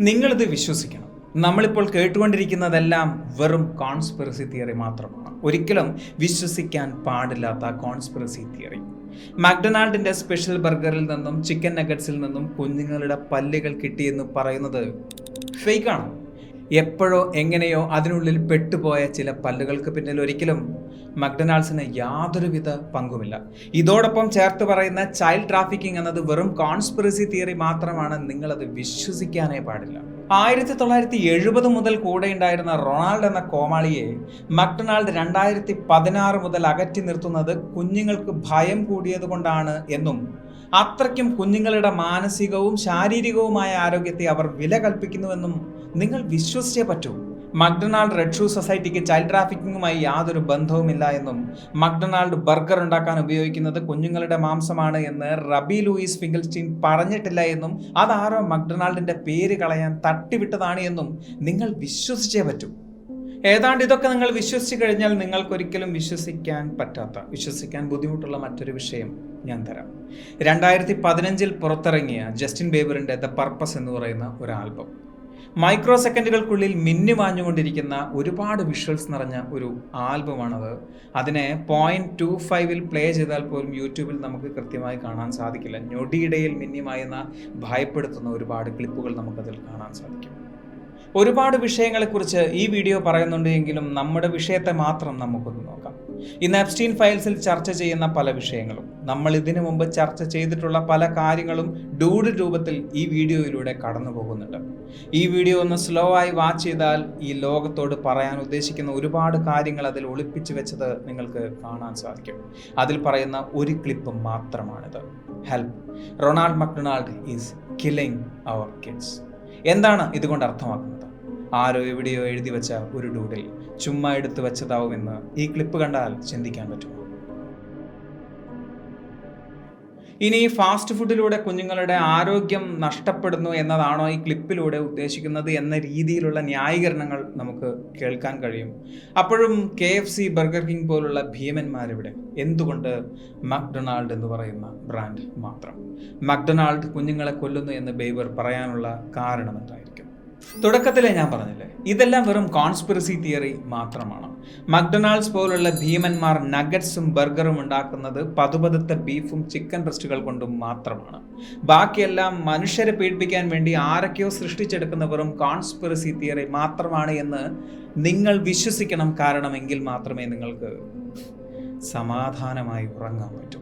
നിങ്ങളിത് വിശ്വസിക്കണം. നമ്മളിപ്പോൾ കേട്ടുകൊണ്ടിരിക്കുന്നതെല്ലാം വെറും കോൺസ്പിറസി തിയറി മാത്രമാണ്. ഒരിക്കലും വിശ്വസിക്കാൻ പാടില്ലാത്ത കോൺസ്പിറസി തിയറി. മക്ഡൊണാൾഡിന്റെ സ്പെഷ്യൽ ബർഗറിൽ നിന്നും ചിക്കൻ നഗറ്റ്സിൽ നിന്നും കുഞ്ഞുങ്ങളുടെ പല്ലുകൾ കിട്ടിയെന്ന് പറയുന്നത് ഫേക്കാണ്. എപ്പോഴോ എങ്ങനെയോ അതിനുള്ളിൽ പെട്ടുപോയ ചില പല്ലുകൾക്ക് പിന്നിൽ ഒരിക്കലും മക്ഡൊണാൾഡ്സിന് യാതൊരുവിധ പങ്കുമില്ല. ഇതോടൊപ്പം ചേർത്ത് പറയുന്ന ചൈൽഡ് ട്രാഫിക്കിംഗ് എന്നത് വെറും കോൺസ്പിറസി തിയറി മാത്രമാണ്. നിങ്ങളത് വിശ്വസിക്കാനേ പാടില്ല. 1970 മുതൽ കൂടെ ഉണ്ടായിരുന്ന റൊണാൾഡ് എന്ന കോമാളിയെ മക്ഡൊണാൾഡ് 2016 മുതൽ അകറ്റി നിർത്തുന്നത് കുഞ്ഞുങ്ങൾക്ക് ഭയം കൂടിയത് കൊണ്ടാണ് എന്നും അത്രയ്ക്കും കുഞ്ഞുങ്ങളുടെ മാനസികവും ശാരീരികവുമായ ആരോഗ്യത്തെ അവർ വില കൽപ്പിക്കുന്നുവെന്നും നിങ്ങൾ വിശ്വസിച്ചേ പറ്റൂ. മക്ഡൊണാൾഡ് റെഡ് ഷൂ സൊസൈറ്റിക്ക് ചൈൽഡ് ട്രാഫിക്കിങ്ങുമായി യാതൊരു ബന്ധവുമില്ല എന്നും മക്ഡൊണാൾഡ് ബർഗർ ഉണ്ടാക്കാൻ ഉപയോഗിക്കുന്നത് കുഞ്ഞുങ്ങളുടെ മാംസമാണ് എന്ന് റബി ലൂയിസ് ഫിംഗൽസ്റ്റീൻ പറഞ്ഞിട്ടില്ല എന്നും അതാരോ മക്ഡൊണാൾഡിന്റെ പേര് കളയാൻ തട്ടിവിട്ടതാണ് എന്നും നിങ്ങൾ വിശ്വസിച്ചേ പറ്റൂ. ഏതാണ്ട് ഇതൊക്കെ നിങ്ങൾ വിശ്വസിച്ച് കഴിഞ്ഞാൽ നിങ്ങൾക്കൊരിക്കലും വിശ്വസിക്കാൻ ബുദ്ധിമുട്ടുള്ള മറ്റൊരു വിഷയം ഞാൻ തരാം. 2015 പുറത്തിറങ്ങിയ ജസ്റ്റിൻ ബീബറിന്റെ ദ പർപ്പസ് എന്ന് പറയുന്ന ഒരു ആൽബം. മൈക്രോ സെക്കൻഡുകൾക്കുള്ളിൽ മിന്നിമാഞ്ഞുകൊണ്ടിരിക്കുന്ന ഒരുപാട് വിഷ്വൽസ് നിറഞ്ഞ ഒരു ആൽബമാണത്. അതിനെ 0.25 പ്ലേ ചെയ്താൽ പോലും യൂട്യൂബിൽ നമുക്ക് കൃത്യമായി കാണാൻ സാധിക്കില്ല. ഞൊടിയിടയിൽ മിന്നിമായുന്ന ഭയപ്പെടുത്തുന്ന ഒരുപാട് ക്ലിപ്പുകൾ നമുക്കതിൽ കാണാൻ സാധിക്കും. ഒരുപാട് വിഷയങ്ങളെക്കുറിച്ച് ഈ വീഡിയോ പറയുന്നുണ്ട് എങ്കിലും നമ്മുടെ വിഷയത്തെ മാത്രം നമുക്കൊന്ന് നോക്കാം. ഇന്ന് എപ്സ്റ്റീൻ ഫയൽസിൽ ചർച്ച ചെയ്യുന്ന പല വിഷയങ്ങളും, നമ്മൾ ഇതിനു മുമ്പ് ചർച്ച ചെയ്തിട്ടുള്ള പല കാര്യങ്ങളും ഡൂഡ് രൂപത്തിൽ ഈ വീഡിയോയിലൂടെ കടന്നു പോകുന്നുണ്ട്. ഈ വീഡിയോ ഒന്ന് സ്ലോ ആയി വാച്ച് ചെയ്താൽ ഈ ലോകത്തോട് പറയാൻ ഉദ്ദേശിക്കുന്ന ഒരുപാട് കാര്യങ്ങൾ അതിൽ ഒളിപ്പിച്ചു വെച്ചത് നിങ്ങൾക്ക് കാണാൻ സാധിക്കും. അതിൽ പറയുന്ന ഒരു ക്ലിപ്പ് മാത്രമാണിത്. Help, Ronald McDonald is killing our kids. എന്താണ് ഇതുകൊണ്ട് അർത്ഥമാക്കുന്നത്? ആരോ എവിടെയോ എഴുതി വെച്ച ഒരു ഡൂഡിൽ ചുമ്മാ എടുത്തു വെച്ചതാവുമെന്ന് ഈ ക്ലിപ്പ് കണ്ടാൽ ചിന്തിക്കാൻ പറ്റുമോ? ഇനി ഫാസ്റ്റ് ഫുഡിലൂടെ കുഞ്ഞുങ്ങളുടെ ആരോഗ്യം നഷ്ടപ്പെടുന്നു എന്നതാണോ ഈ ക്ലിപ്പിലൂടെ ഉദ്ദേശിക്കുന്നത് എന്ന രീതിയിലുള്ള ന്യായീകരണങ്ങൾ നമുക്ക് കേൾക്കാൻ കഴിയും. അപ്പോഴും KFC, ബർഗർ കിങ് പോലുള്ള ഭീമന്മാരിവിടെ. എന്തുകൊണ്ട് മക്ഡൊണാൾഡ് എന്ന് പറയുന്ന ബ്രാൻഡ് മാത്രം? മക്ഡൊണാൾഡ് കുഞ്ഞുങ്ങളെ കൊല്ലുന്നു എന്ന് ബീബർ പറയാനുള്ള കാരണം എന്തായിരിക്കും? തുടക്കത്തിലെ ഞാൻ പറഞ്ഞില്ലേ, ഇതെല്ലാം വെറും കോൺസ്പിറസി തിയറി മാത്രമാണ്. മക്ഡൊണാൾഡ്സ് പോലുള്ള ഭീമന്മാർ നഗറ്റ്സും ബർഗറും ഉണ്ടാക്കുന്നത് പതുപതുത്ത ബീഫും ചിക്കൻ ബ്രസ്റ്റുകൾ കൊണ്ടും മാത്രമാണ്. ബാക്കിയെല്ലാം മനുഷ്യരെ പീഡിപ്പിക്കാൻ വേണ്ടി ആരൊക്കെയോ സൃഷ്ടിച്ചെടുക്കുന്ന വെറും കോൺസ്പിറസി തിയറി മാത്രമാണ് എന്ന് നിങ്ങൾ വിശ്വസിക്കണം. കാരണമെങ്കിൽ മാത്രമേ നിങ്ങൾക്ക് സമാധാനമായി ഉറങ്ങാൻ പറ്റൂ.